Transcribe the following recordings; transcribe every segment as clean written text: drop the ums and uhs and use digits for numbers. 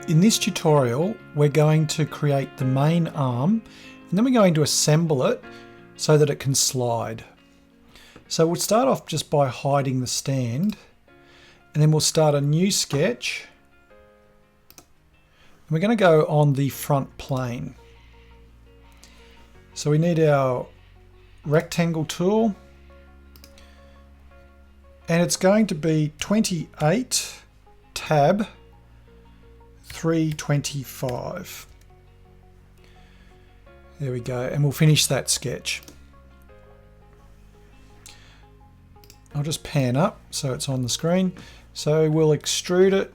In this tutorial, we're going to create the main arm and then we're going to assemble it so that it can slide. So we'll start off just by hiding the stand and then we'll start a new sketch. And we're going to go on the front plane. So we need our rectangle tool and it's going to be 28 tab 325. There we go, and we'll finish that sketch. I'll just pan up so it's on the screen. So we'll extrude it,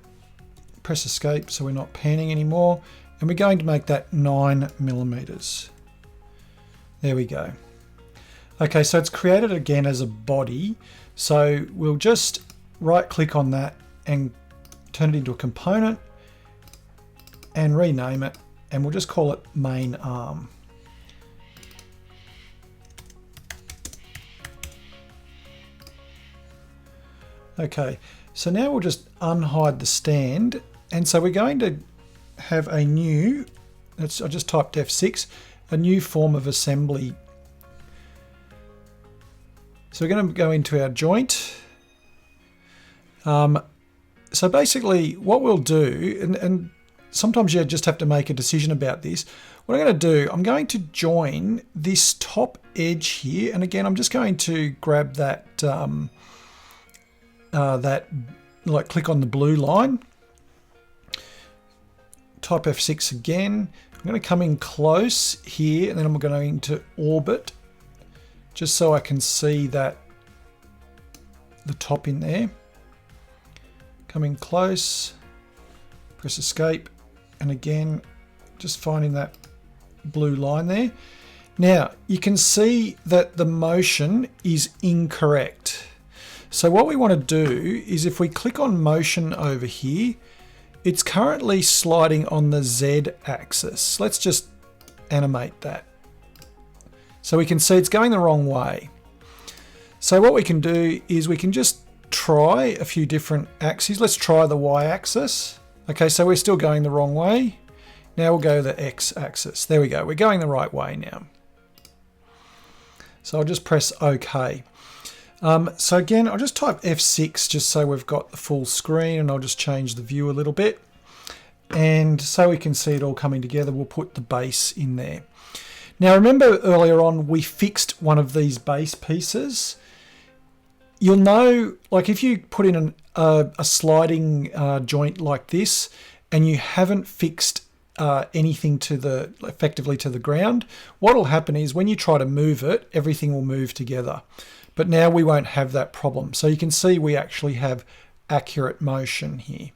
press escape so we're not panning anymore, and we're going to make that 9mm. There we go. Okay, so it's created again as a body. So we'll just right click on that and turn it into a component and rename it, and we'll just call it main arm. Okay, so now we'll just unhide the stand, and so we're going to have a new, I just typed F6, a new form of assembly. So we're going to go into our joint. So basically what we'll do, and sometimes you just have to make a decision about this. What I'm going to do, I'm going to join this top edge here, and again I'm just going to grab that click on the blue line, type F6 again. I'm going to come in close here, and then I'm going to orbit just so I can see that the top in there. Come in close, press escape, and again just finding that blue line there. Now you can see that the motion is incorrect. So what we want to do is, if we click on motion over here, it's currently sliding on the Z axis. Let's just animate that. So we can see it's going the wrong way. So what we can do is we can just try a few different axes. Let's try the Y axis. Okay, so we're still going the wrong way. Now we'll go the X axis. There we go, we're going the right way now. So I'll just press OK. So again, I'll just type F6 just so we've got the full screen, and I'll just change the view a little bit. And so we can see it all coming together, we'll put the base in there. Now remember earlier on we fixed one of these base pieces. You'll know, like if you put in a sliding joint like this and you haven't fixed anything to effectively to the ground, what will happen is when you try to move it, everything will move together. But now we won't have that problem. So you can see we actually have accurate motion here.